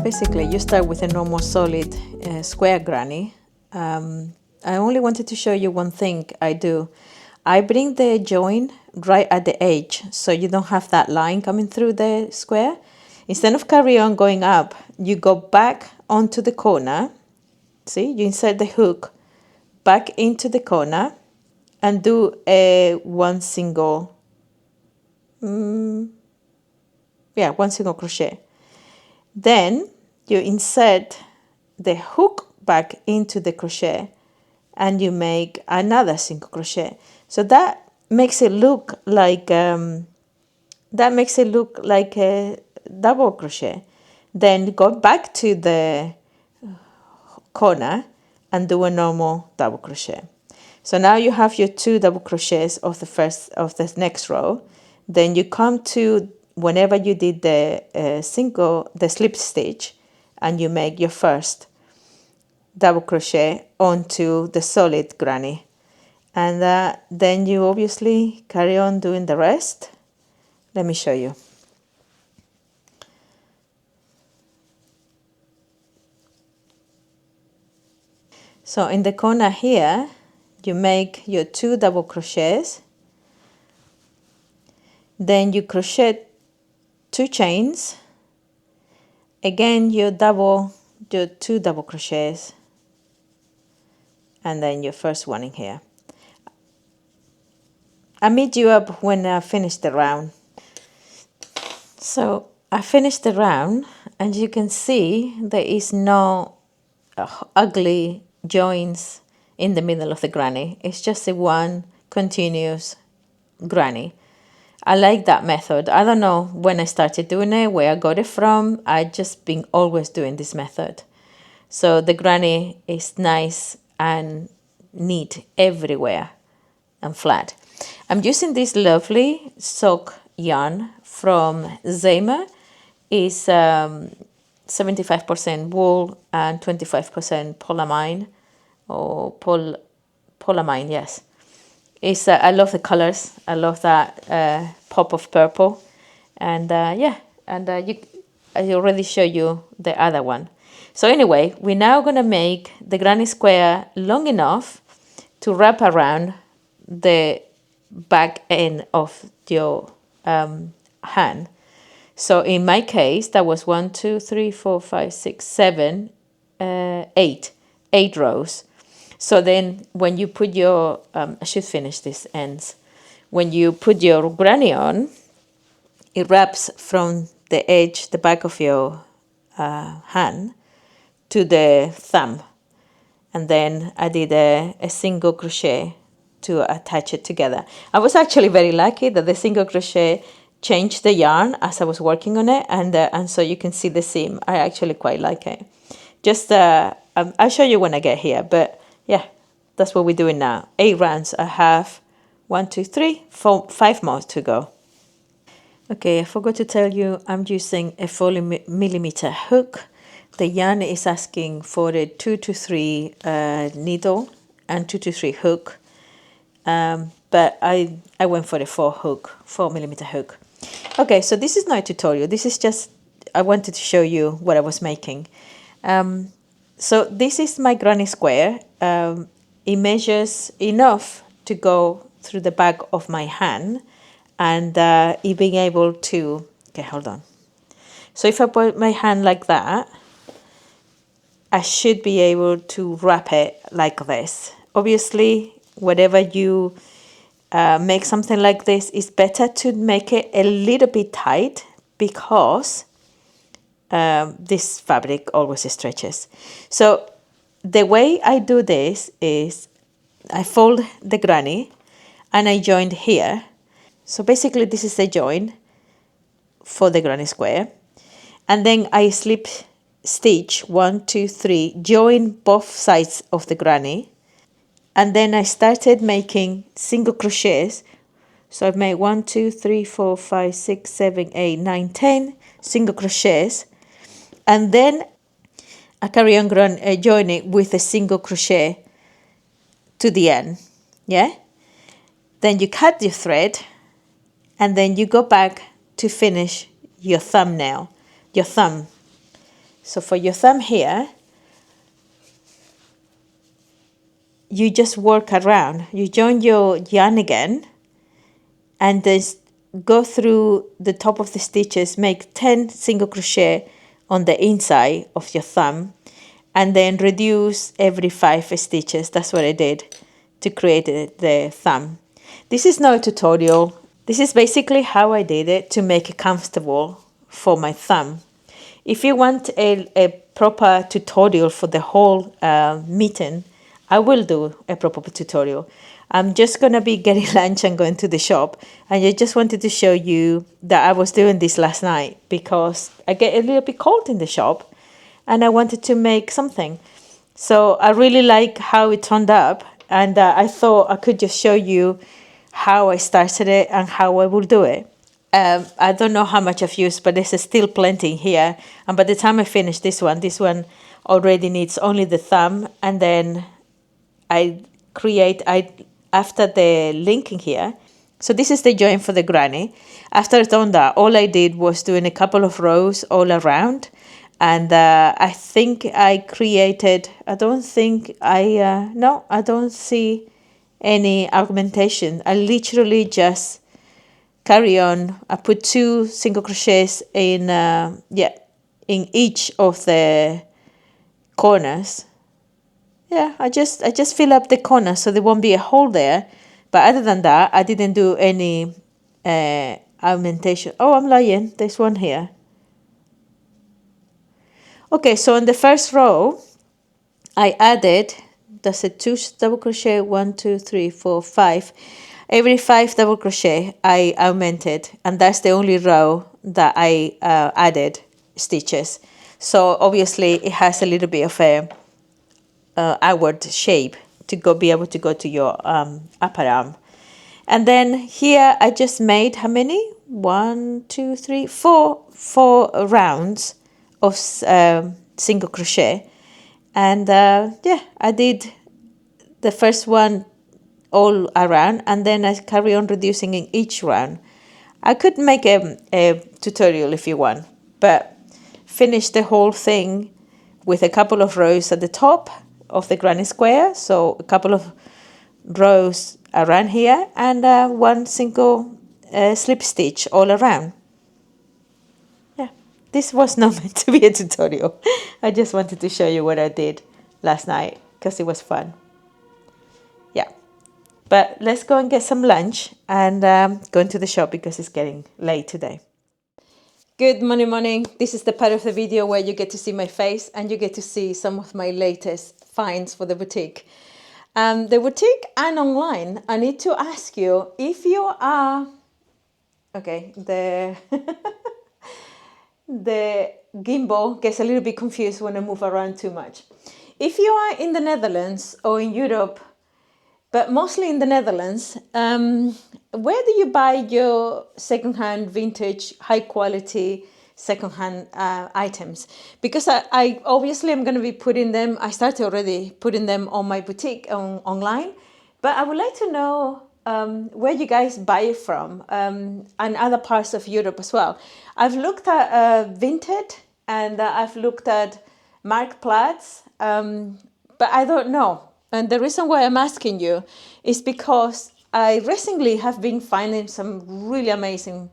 basically you start with a normal solid square granny. I only wanted to show you one thing I do. I bring the join right at the edge so you don't have that line coming through the square. Instead of carry on going up, you go back onto the corner. See, you insert the hook back into the corner and do one single crochet. Then you insert the hook back into the crochet and you make another single crochet. So that makes it look like a double crochet. Then go back to the corner and do a normal double crochet. So now you have your 2 double crochets of the next row. Then you come to whenever you did the slip stitch, and you make your first double crochet onto the solid granny, and then you obviously carry on doing the rest. Let me show you. So in the corner here, you make your 2 double crochets, then you crochet 2 chains, again you double your 2 double crochets, and then your first one in here. I'll meet you up when I finish the round. So I finished the round, and you can see there is no ugly joins in the middle of the granny. It's just a one continuous granny. I like that method. I don't know when I started doing it, where I got it from. I just been always doing this method. So the granny is nice and neat everywhere and flat. I'm using this lovely sock yarn from Zema. It's 75% wool and 25% polyamine, or polyamine, yes. It's I love the colors. I love that pop of purple, and I already showed you the other one. So anyway, we're now gonna make the granny square long enough to wrap around the back end of your hand. So in my case, that was 1, 2, 3, 4, 5, 6, 7, 8 rows. So then when you put your, I should finish these ends. When you put your granny on, it wraps from the edge, the back of your hand, to the thumb. And then I did a single crochet to attach it together. I was actually very lucky that the single crochet changed the yarn as I was working on it, and so you can see the seam. I actually quite like it. Just I'll show you when I get here, but yeah, that's what we're doing now. 8 rounds. I have 1, 2, 3, 4, 5 more to go. Okay, I forgot to tell you I'm using a 40mm hook. The yarn is asking for a 2 to 3 needle and 2 to 3 hook, but I went for the 4mm hook. Okay, so this is not a tutorial. This is just, I wanted to show you what I was making. So this is my granny square. It measures enough to go through the back of my hand, and it being able to, okay, hold on. So if I put my hand like that, I should be able to wrap it like this. Obviously, whatever you make something like this, it's better to make it a little bit tight, because this fabric always stretches. So the way I do this is I fold the granny and I join here. So basically this is the join for the granny square, and then I slip stitch 1, 2, 3, join both sides of the granny, and then I started making single crochets. So I've made 1, 2, 3, 4, 5, 6, 7, 8, 9, 10 single crochets, and then I carry on joining with a single crochet to the end. Yeah, then you cut your thread, and then you go back to finish your thumb. So for your thumb here, you just work around. You join your yarn again, and then go through the top of the stitches, make 10 single crochet on the inside of your thumb, and then reduce every 5 stitches. That's what I did to create the thumb. This is not a tutorial. This is basically how I did it to make it comfortable for my thumb. If you want a proper tutorial for the whole mitten, I will do a proper tutorial. I'm just going to be getting lunch and going to the shop. And I just wanted to show you that I was doing this last night because I get a little bit cold in the shop and I wanted to make something. So I really like how it turned up, and I thought I could just show you how I started it and how I will do it. I don't know how much I've used, but there's still plenty here. And by the time I finish this one already needs only the thumb. And then after the linking here. So this is the join for the granny. After I've done that, all I did was doing a couple of rows all around. And I think I created, I don't see any augmentation. I literally just carry on. I put 2 single crochets in each of the corners. Yeah, I just fill up the corner so there won't be a hole there. But other than that, I didn't do any augmentation. Oh, I'm lying. There's one here. Okay, so in the first row, I added, that's a 2 double crochet, 1, 2, 3, 4, 5. Every 5 double crochet I augmented, and that's the only row that I added stitches. So obviously it has a little bit of a outward shape to be able to go to your upper arm. And then here I just made how many? 1, 2, 3, 4 rounds of single crochet. And I did the first one all around, and then I carry on reducing in each round. I could make a tutorial if you want, but finish the whole thing with a couple of rows at the top of the granny square. So a couple of rows around here and 1 single slip stitch all around. Yeah, this was not meant to be a tutorial. I just wanted to show you what I did last night because it was fun. Yeah, but let's go and get some lunch and go into the shop because it's getting late today. Good morning. This is the part of the video where you get to see my face and you get to see some of my latest finds for the boutique. The boutique and online, I need to ask you if you are... Okay, the gimbal gets a little bit confused when I move around too much. If you are in the Netherlands or in Europe, but mostly in the Netherlands, where do you buy your secondhand, vintage, high quality secondhand items? Because I obviously am going to be putting them, I started already putting them on my boutique online, but I would like to know where you guys buy it from, and other parts of Europe as well. I've looked at Vinted and I've looked at Marktplaats, but I don't know. And the reason why I'm asking you is because I recently have been finding some really amazing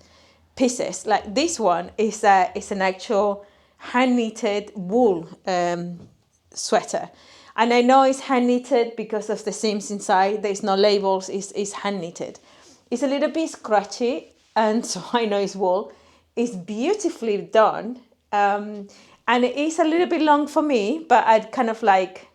pieces. Like this one is an actual hand knitted wool sweater. And I know it's hand knitted because of the seams inside. There's no labels, it's hand knitted. It's a little bit scratchy, and so I know it's wool. It's beautifully done. And it is a little bit long for me, but I'd kind of like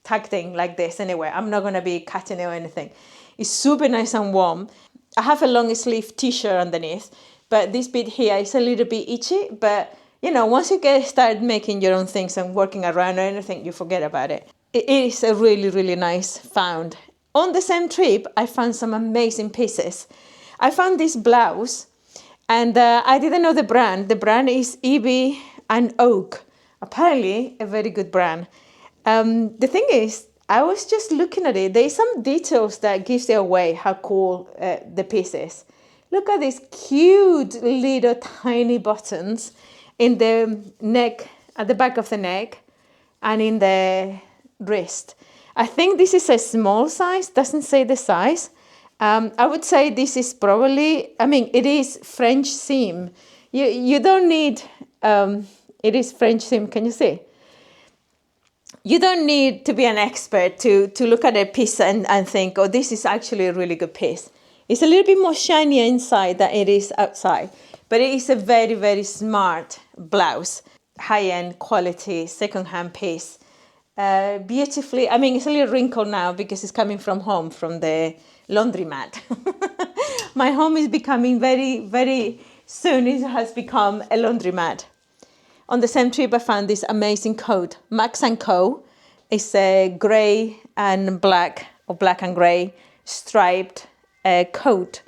tucked in like this anyway. I'm not going to be cutting it or anything. It's super nice and warm. I have a long sleeve t-shirt underneath, but this bit here is a little bit itchy, but you know, once you start making your own things and working around or anything, you forget about it. It is a really, really nice found. On the same trip, I found some amazing pieces. I found this blouse, and I didn't know the brand. The brand is Ivy and Oak. Apparently, a very good brand. The thing is, I was just looking at it. There's some details that gives it away how cool the piece is. Look at these cute little tiny buttons in the neck at the back of the neck and in the wrist. I think this is a small size, doesn't say the size. I would say this is probably, I mean, it is French seam. You don't need, it is French seam, can you see? You don't need to be an expert to look at a piece and think, oh, this is actually a really good piece. It's a little bit more shiny inside than it is outside, but it is a very, very smart blouse. High-end quality, second-hand piece. Beautifully, I mean, it's a little wrinkled now because it's coming from home, from the laundromat. My home is becoming very, very soon, it has become a laundromat. On the same trip, I found this amazing coat, Max & Co. It's a grey and black, or black and grey, striped coat.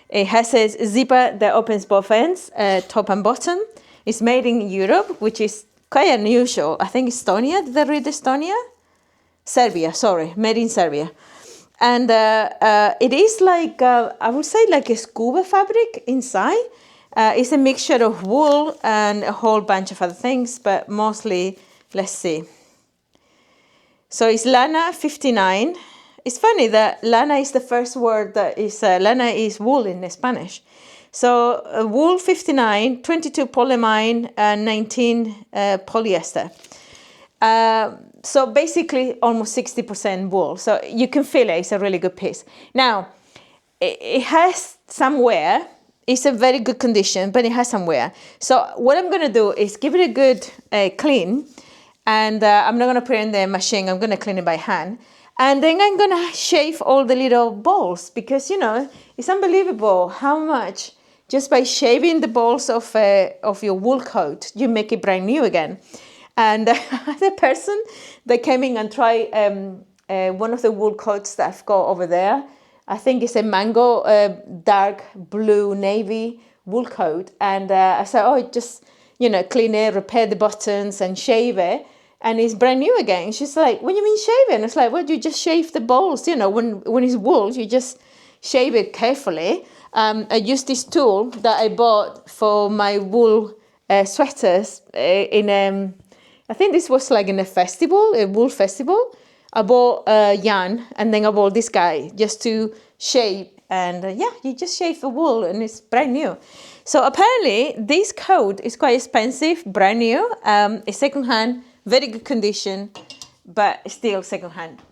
It has a zipper that opens both ends, top and bottom. It's made in Europe, which is quite unusual. I think Estonia, did I read Estonia? Serbia, sorry, made in Serbia. And it is like, I would say like a scuba fabric inside. It's a mixture of wool and a whole bunch of other things, but mostly, let's see. So it's lana 59. It's funny that lana is the first word that is, lana is wool in Spanish. So wool 59, 22 polyamide, and 19 polyester. So basically almost 60% wool. So you can feel it, it's a really good piece. Now, it has some wear. It's a very good condition, but it has some wear. So what I'm going to do is give it a good clean. And I'm not going to put it in the machine. I'm going to clean it by hand. And then I'm going to shave all the little balls because, you know, it's unbelievable how much just by shaving the balls of your wool coat, you make it brand new again. And the person that came in and tried one of the wool coats that I've got over there, I think it's a mango dark blue navy wool coat. And I said, oh, just, you know, clean it, repair the buttons and shave it. And it's brand new again. She's like, what do you mean shaving? It's like, well, you just shave the balls. You know, when it's wool, you just shave it carefully. I used this tool that I bought for my wool sweaters in, I think this was like in a festival, a wool festival. I bought yarn and then I bought this guy just to shave. And yeah, you just shave the wool and it's brand new. So apparently this coat is quite expensive, brand new. It's secondhand. Very good condition, but still secondhand.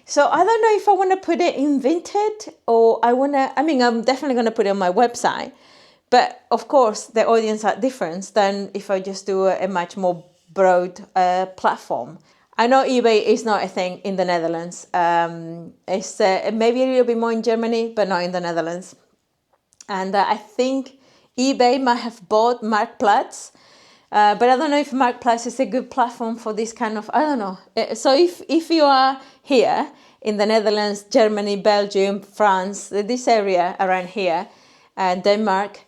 So I don't know if I want to put it in vintage or I'm definitely going to put it on my website. But of course, the audience are different than if I just do a much more broad platform. I know eBay is not a thing in the Netherlands. It's maybe a little bit more in Germany, but not in the Netherlands. And I think eBay might have bought Marktplaats. But I don't know if Marktplaats is a good platform for this kind of, I don't know. So if you are here in the Netherlands, Germany, Belgium, France, this area around here, Denmark,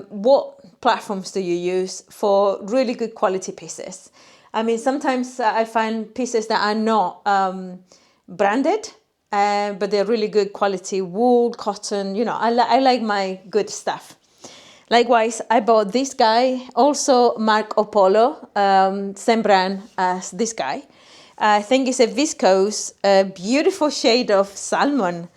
what platforms do you use for really good quality pieces? I mean, sometimes I find pieces that are not branded, but they're really good quality wool, cotton, you know, I like my good stuff. Likewise, I bought this guy, also Marco Polo, same brand as this guy. I think it's a viscose, beautiful shade of salmon.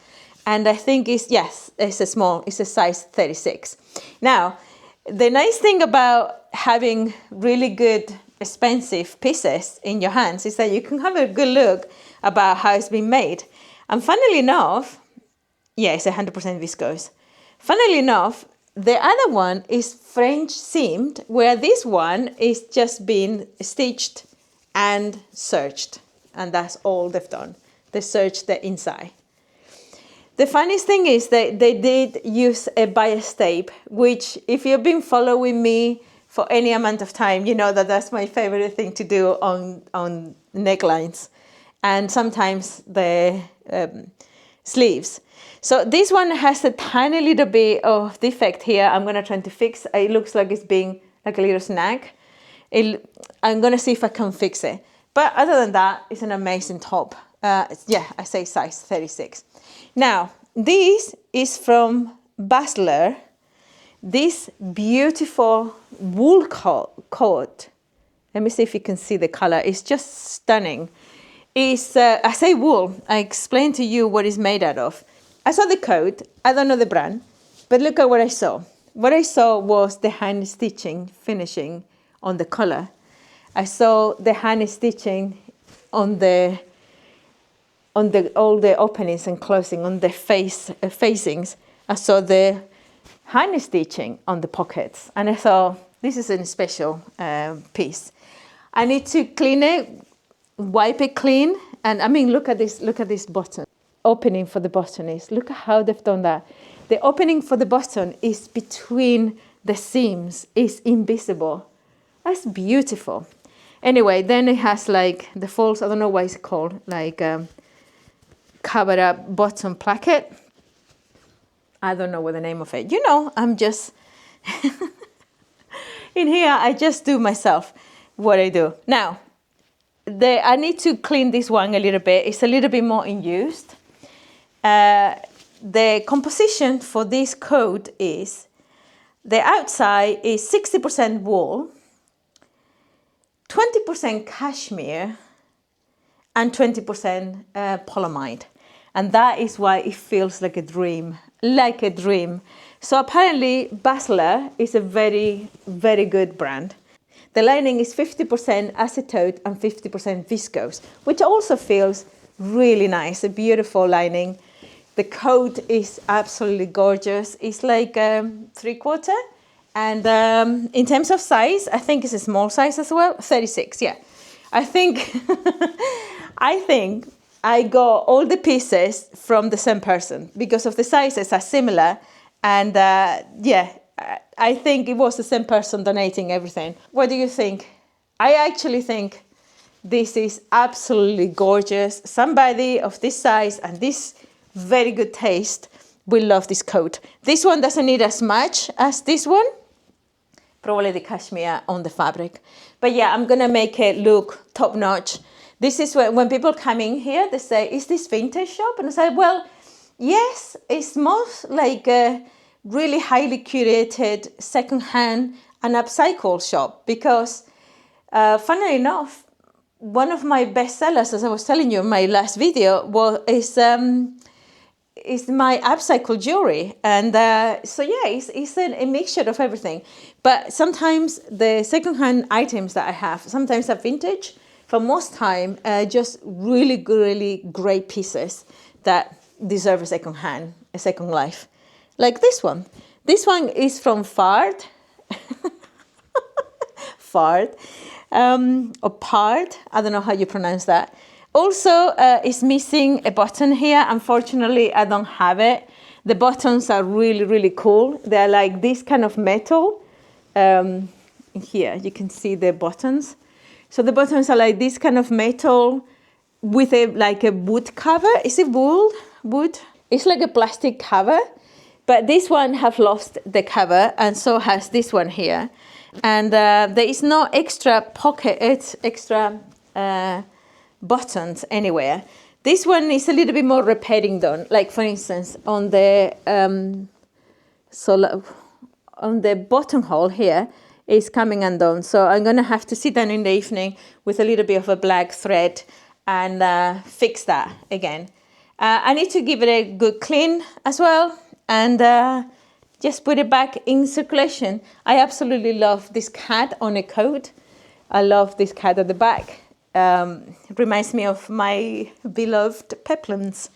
And I think it's a size 36. Now, the nice thing about having really good, expensive pieces in your hands is that you can have a good look about how it's been made. And funnily enough, yeah, it's 100% viscose. Funnily enough, the other one is French seamed, where this one is just been stitched and serged. And that's all they've done. They serged the inside. The funniest thing is that they did use a bias tape, which if you've been following me for any amount of time, you know that that's my favorite thing to do on necklines. And sometimes the sleeves. So this one has a tiny little bit of defect here. I'm going to try to fix. It looks like it's being like a little snag. I'm going to see if I can fix it. But other than that, it's an amazing top. Yeah, I say size 36. Now, this is from Basler. This beautiful wool coat. Let me see if you can see the color. It's just stunning. It's, I say wool. I explained to you what it's made out of. I saw the coat. I don't know the brand, but look at what I saw. What I saw was the hand stitching finishing on the collar. I saw the hand stitching on all the openings and closing, on the facings. I saw the hand stitching on the pockets, and I thought, this is a special piece. I need to clean it, wipe it clean, and I mean, look at this button. Opening for the button is, look at how they've done that. The opening for the button is between the seams, is invisible. That's beautiful. Anyway, then it has like the false, I don't know what it's called, like covered up bottom placket. I don't know what the name of it. You know, I'm just, in here, I just do myself what I do. Now, I need to clean this one a little bit. It's a little bit more in use. The composition for this coat is, the outside is 60% wool, 20% cashmere, and 20% polyamide. And that is why it feels like a dream, like a dream. So apparently Basler is a very, very good brand. The lining is 50% acetate and 50% viscose, which also feels really nice, a beautiful lining. The coat is absolutely gorgeous. It's like 3/4. And in terms of size, I think it's a small size as well, 36, yeah. I think I got all the pieces from the same person because of the sizes are similar. And yeah, I think it was the same person donating everything. What do you think? I actually think this is absolutely gorgeous. Somebody of this size and this very good taste will love this coat. This one doesn't need as much as this one. Probably the cashmere on the fabric. But yeah, I'm gonna make it look top notch. This is when people come in here, they say, is this vintage shop? And I say, well, yes, it's most like a really highly curated secondhand and upcycle shop because funnily enough, one of my best sellers, as I was telling you in my last video, is my upcycle jewelry. And so yeah, it's a mixture of everything. But sometimes the secondhand items that I have, sometimes are vintage. For most time, just really great pieces that deserve a second life. Like this one. This one is from Fard. Fard. Or Pard. I don't know how you pronounce that. Also, it's missing a button here. Unfortunately, I don't have it. The buttons are really cool. They're like this kind of metal. Here, you can see the buttons. So the buttons are like this kind of metal with like a wood cover. Is it wood? It's like a plastic cover. But this one have lost the cover, and so has this one here. And there is no extra pocket, extra buttons anywhere. This one is a little bit more repairing done. Like for instance, on the buttonhole here is coming undone. So I'm gonna have to sit down in the evening with a little bit of a black thread and fix that again. I need to give it a good clean as well and just put it back in circulation. I absolutely love this cat on a coat. I love this cat at the back. Reminds me of my beloved peplums.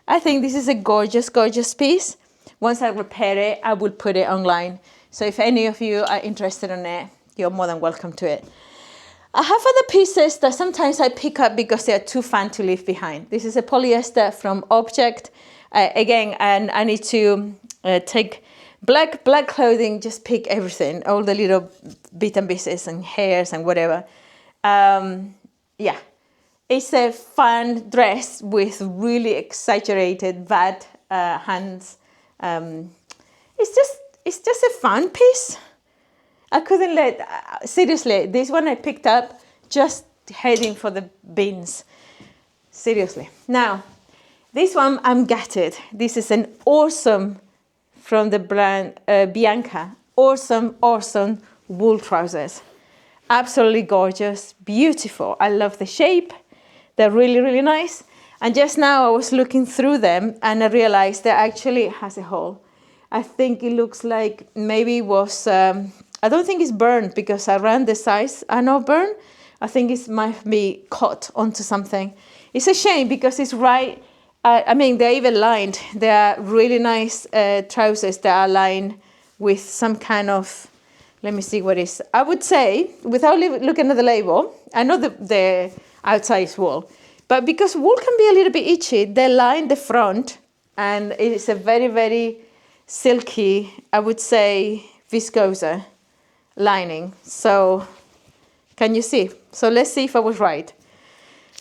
I think this is a gorgeous piece. Once I repair it, I will put it online. So if any of you are interested in it, you're more than welcome to it. I have other pieces that sometimes I pick up because they're too fun to leave behind. This is a polyester from Object. Again, and I need to take black clothing, just pick everything, all the little bits and pieces and hairs and whatever. Yeah, it's a fun dress with really exaggerated bad hands. It's just a fun piece. I couldn't seriously, this one I picked up just heading for the bins. Seriously. Now, this one I'm gutted. This is an awesome, from the brand Bianca, awesome wool trousers. Absolutely gorgeous, beautiful. I love the shape. They're really, really nice. And just now I was looking through them and I realized that actually it has a hole. I think it looks like maybe it was, I don't think it's burned because around the size are not burned. I think it might be caught onto something. It's a shame because it's right, I mean, they're even lined. They are really nice trousers that are lined with some kind of, let me see what it is. I would say, without looking at the label, I know the outside is wool, but because wool can be a little bit itchy, they line the front and it's a very, very silky, I would say, viscose lining. So, can you see? So let's see if I was right.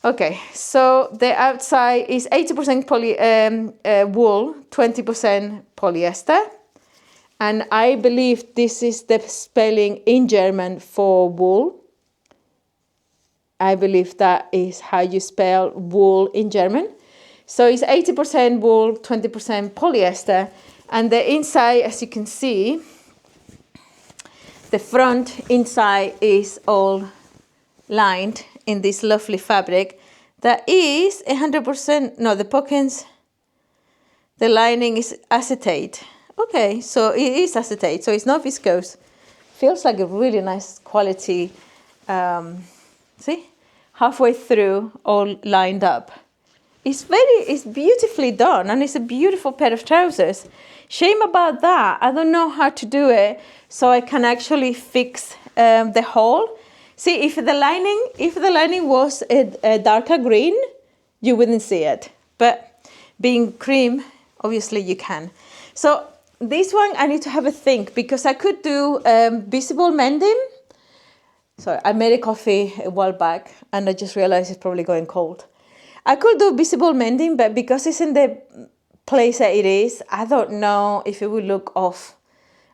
Okay, so the outside is 80% wool, 20% polyester. And I believe this is the spelling in German for wool. I believe that is how you spell wool in German. So it's 80% wool, 20% polyester. And the inside, as you can see, the front inside is all lined in this lovely fabric that is 100%, no, the pockets, the lining is acetate. Okay, so it is acetate, so it's not viscose. Feels like a really nice quality, see, halfway through, all lined up. It's beautifully done, and it's a beautiful pair of trousers. Shame about that, I don't know how to do it, so I can actually fix the hole. See, if the lining was a darker green, you wouldn't see it. But being cream, obviously you can. So this one I need to have a think because I could do visible mending. So I made a coffee a while back and I just realized it's probably going cold. I could do visible mending, but because it's in the place that it is, I don't know if it would look off.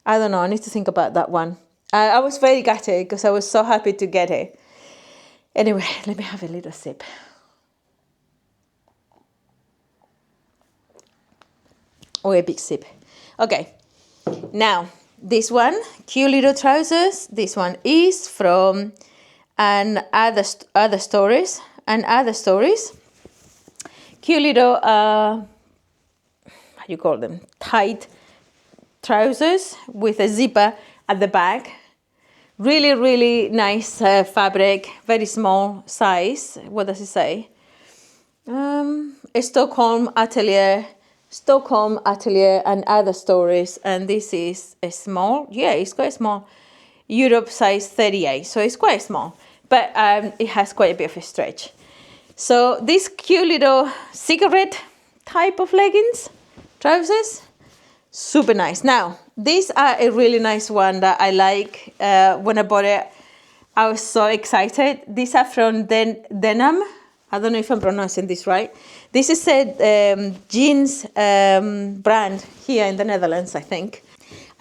I don't know, I need to think about that one. I was very gutted because I was so happy to get it. Anyway, let me have a little sip. Or a big sip. Okay, now this one, cute little trousers. This one is from other stories. Cute little, how you call them? Tight trousers with a zipper at the back. Really, really nice fabric. Very small size. What does it say? Stockholm Atelier and other stories, and this is a small, yeah, it's quite small, Europe size 38, so it's quite small, but it has quite a bit of a stretch. So this cute little cigarette type of leggings, trousers, super nice. Now, these are a really nice one that I like. When I bought it, I was so excited. These are from Denim. I don't know if I'm pronouncing this right. This is a jeans brand here in the Netherlands, I think.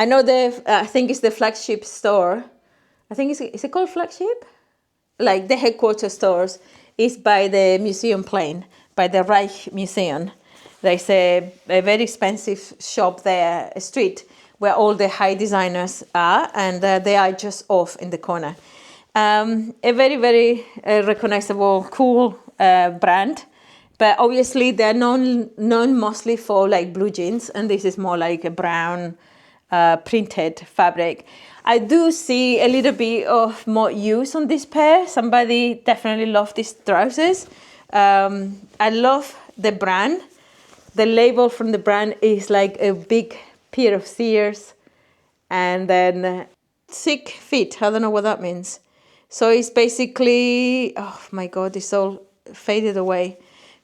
I know I think it's the flagship store. I think is it called flagship? Like the headquarters stores is by the museum plane, by the Reich Museum. There's a very expensive shop there, a street, where all the high designers are, and they are just off in the corner. A very, very recognizable, cool brand, but obviously they're known mostly for like blue jeans, and this is more like a brown printed fabric. I do see a little bit of more use on this pair. Somebody definitely loved these trousers. I love the brand. The label from the brand is like a big pair of sears and then thick feet. I don't know what that means. So it's basically, oh my God, it's all faded away.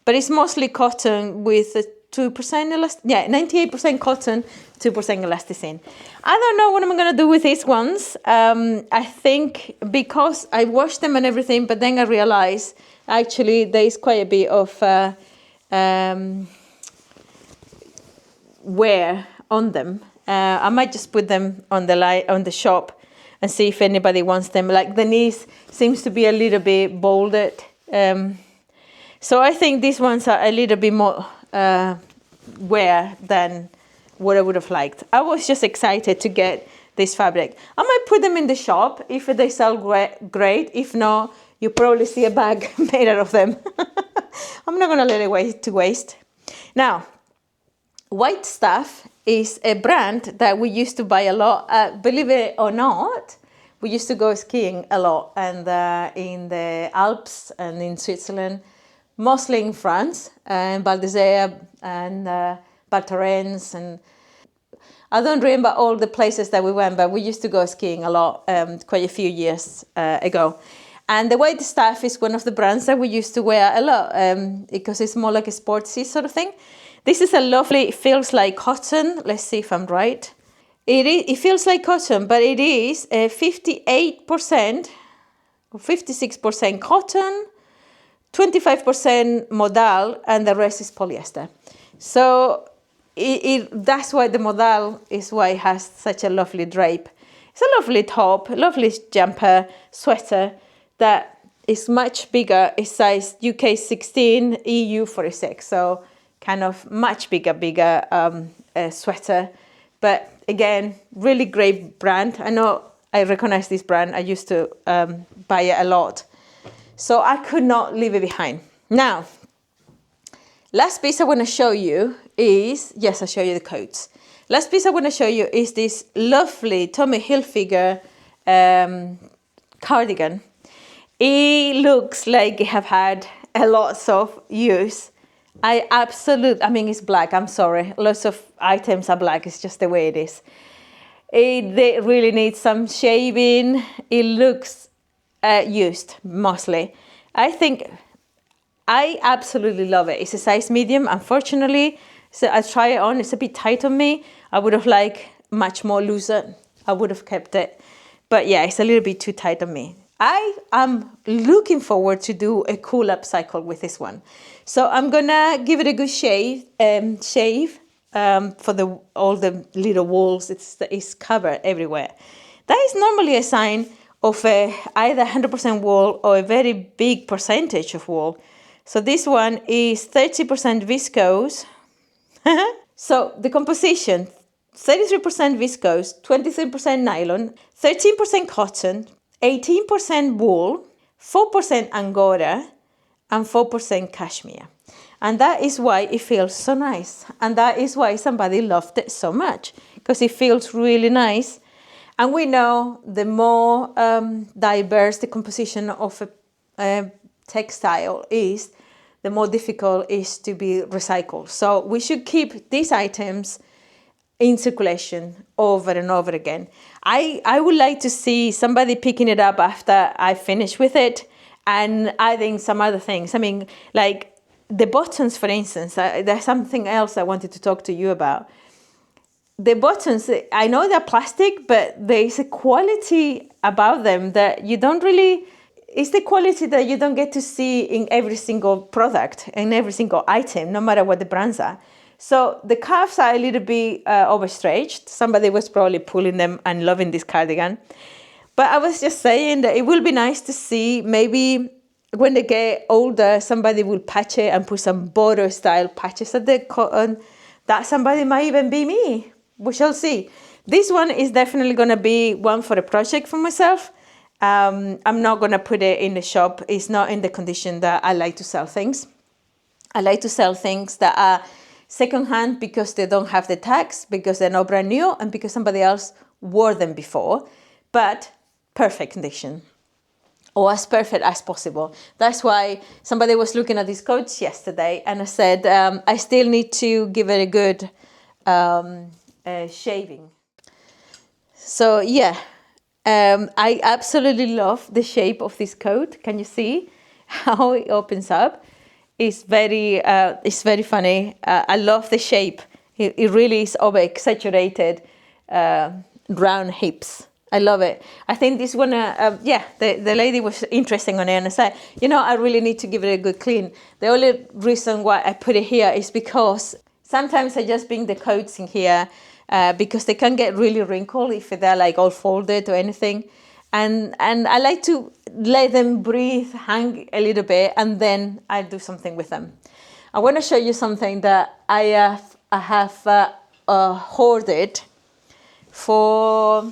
But it's mostly cotton with a 2% elastic. Yeah, 98% cotton, 2% elasticine. I don't know what I'm going to do with these ones. I think because I washed them and everything, but then I realized actually there is quite a bit of wear on them. I might just put them on the shop and see if anybody wants them. Like the knees seems to be a little bit bolded. So I think these ones are a little bit more wear than what I would have liked. I was just excited to get this fabric. I might put them in the shop. If they sell great. If not, you probably see a bag made out of them. I'm not gonna let it waste. Now, White Stuff is a brand that we used to buy a lot. Believe it or not, we used to go skiing a lot, and in the Alps and in Switzerland, mostly in France, and Val d'Isère and Val Thorens, and I don't remember all the places that we went, but we used to go skiing a lot quite a few years ago. And the White Stuff is one of the brands that we used to wear a lot because it's more like a sportsy sort of thing. This is a lovely, it feels like cotton. Let's see if I'm right. It feels like cotton, but it is 58% or 56% cotton, 25% modal, and the rest is polyester. So that's why the modal is why it has such a lovely drape. It's a lovely top, lovely jumper, sweater that is much bigger. It's size UK 16, EU 46. So kind of much bigger sweater. But again, really great brand. I know I recognize this brand. I used to buy it a lot. So I could not leave it behind. Now, last piece I want to show you is, yes, I'll show you the coats. Last piece I want to show you is this lovely Tommy Hilfiger cardigan. It looks like it have had a lot of use. I mean, it's black, I'm sorry. Lots of items are black, it's just the way it is. They really need some shaving. It looks used, mostly. I absolutely love it. It's a size medium, unfortunately. So I try it on, it's a bit tight on me. I would have liked much more looser. I would have kept it. But yeah, it's a little bit too tight on me. I am looking forward to do a cool upcycle with this one. So I'm gonna give it a good shave for all the little walls. It's covered everywhere. That is normally a sign of either 100% wool or a very big percentage of wool. So this one is 30% viscose. So the composition, 33% viscose, 23% nylon, 13% cotton, 18% wool, 4% angora, and 4% cashmere. And that is why it feels so nice. And that is why somebody loved it so much, because it feels really nice. And we know the more diverse the composition of a textile is, the more difficult it is to be recycled. So we should keep these items in circulation over and over again. I would like to see somebody picking it up after I finish with it and adding some other things. I mean, like the buttons, for instance, there's something else I wanted to talk to you about. The buttons, I know they're plastic, but there's a quality about them that you don't really, it's the quality that you don't get to see in every single product, in every single item, no matter what the brands are. So the cuffs are a little bit overstretched. Somebody was probably pulling them and loving this cardigan. But I was just saying that it will be nice to see, maybe when they get older, somebody will patch it and put some border style patches at the cotton. That somebody might even be me. We shall see. This one is definitely going to be one for a project for myself. I'm not going to put it in the shop. It's not in the condition that I like to sell things. I like to sell things that are secondhand because they don't have the tags, because they're not brand new, and because somebody else wore them before, but perfect condition, or as perfect as possible. That's why somebody was looking at these coats yesterday, and I said, I still need to give it a good shaving. So yeah, I absolutely love the shape of this coat. Can you see how it opens up? It's very funny. I love the shape. It really is over exaggerated round hips. I love it. I think this one, the lady was interested on it, and I said, I really need to give it a good clean. The only reason why I put it here is because sometimes I just bring the coats in here because they can get really wrinkled if they're like all folded or anything. And I like to let them breathe, hang a little bit, and then I do something with them. I want to show you something that I have hoarded for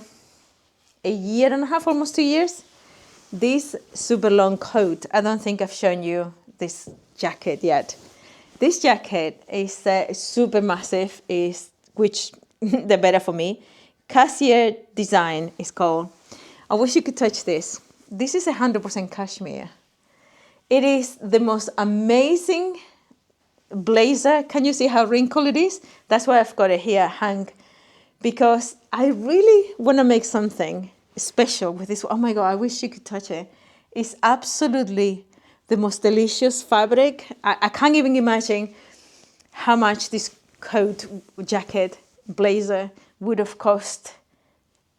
a year and a half, almost 2 years. This super long coat. I don't think I've shown you this jacket yet. This jacket is super massive, which the better for me. Cashmere design is called. I wish you could touch this. This is 100% cashmere. It is the most amazing blazer. Can you see how wrinkled it is? That's why I've got it here hang, because I really want to make something special with this. Oh my God, I wish you could touch it. It's absolutely the most delicious fabric. I can't even imagine how much this coat, jacket, blazer would have cost,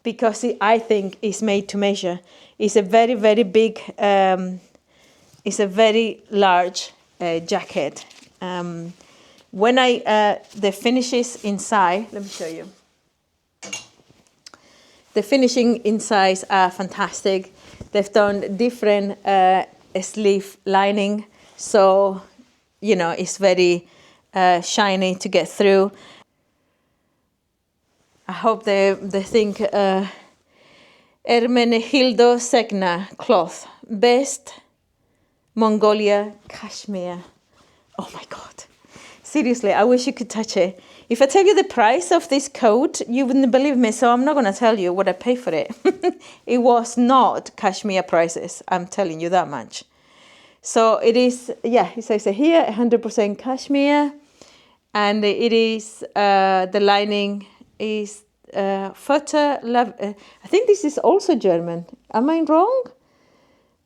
because I think it's made to measure. It's a very, very big, it's a very large jacket. When the finishes inside, let me show you. The finishing insides are fantastic. They've done different sleeve lining, so you know it's very shiny to get through. I hope they think Hermenegildo Segna cloth, best Mongolia cashmere. Oh my God. Seriously, I wish you could touch it. If I tell you the price of this coat, you wouldn't believe me, so I'm not going to tell you what I paid for it. It was not cashmere prices, I'm telling you that much. So it is, yeah, it says here, 100% cashmere. And it is, the lining is I think this is also German. Am I wrong?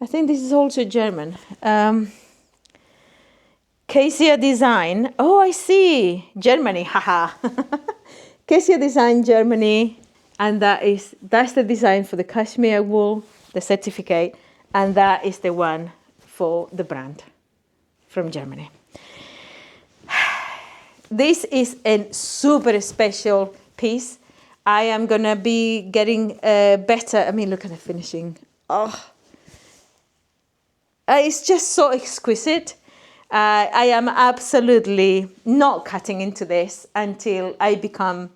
I think this is also German. Cassia Design. Oh, I see. Germany, haha. Cassia Design, Germany. And that's the design for the cashmere wool, the certificate. And that is the one for the brand from Germany. This is a super special piece. I am going to be getting better. I mean, look at the finishing. Oh, it's just so exquisite. I am absolutely not cutting into this until I become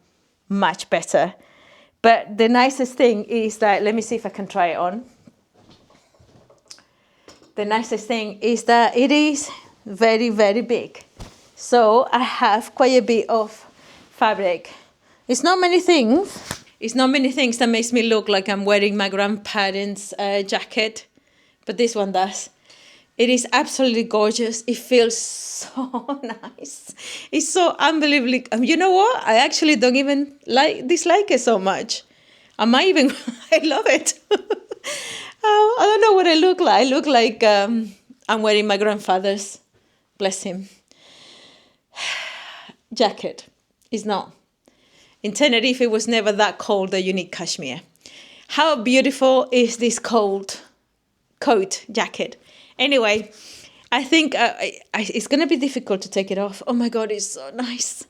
much better. But the nicest thing is that, let me see if I can try it on. The nicest thing is that it is very, very big. So I have quite a bit of fabric. It's not many things. It's not many things that makes me look like I'm wearing my grandparents' jacket, but this one does. It is absolutely gorgeous. It feels so nice. It's so unbelievably. You know what? I actually don't even dislike it so much. I love it. I don't know what I look like. I look like I'm wearing my grandfather's, bless him, jacket. It's not. In Tenerife, it was never that cold that you need cashmere. How beautiful is this coat jacket? Anyway, I think it's going to be difficult to take it off. Oh my God, it's so nice.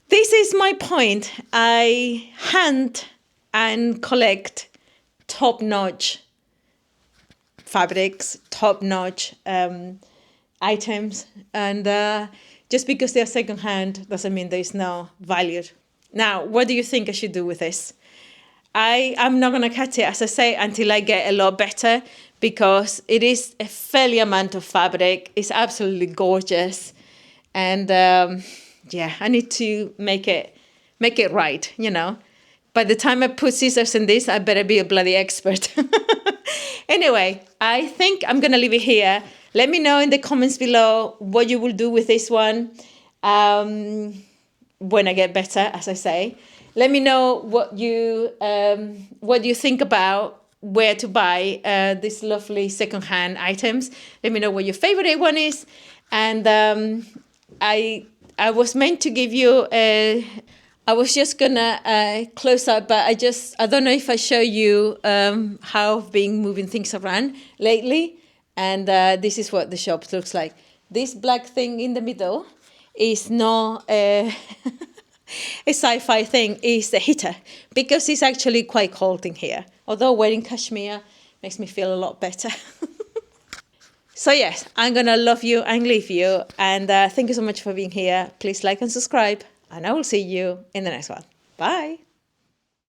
This is my point. I hunt and collect top-notch fabrics, top-notch items. And just because they're second-hand doesn't mean there is no value. Now, what do you think I should do with this? I'm not going to cut it, as I say, until I get a lot better, because it is a fairly amount of fabric. It's absolutely gorgeous. And yeah, I need to make it right, you know. By the time I put scissors in this, I better be a bloody expert. Anyway, I think I'm going to leave it here. Let me know in the comments below what you will do with this one when I get better, as I say. Let me know what you think about where to buy these lovely secondhand items. Let me know what your favorite one is. And I was meant to give you I was just gonna close up, but I don't know if I show you how I've been moving things around lately. And this is what the shop looks like. This black thing in the middle is not a sci-fi thing, it's a heater, because it's actually quite cold in here. Although wearing cashmere makes me feel a lot better. So yes, I'm gonna love you and leave you. And thank you so much for being here. Please like and subscribe, and I will see you in the next one. Bye.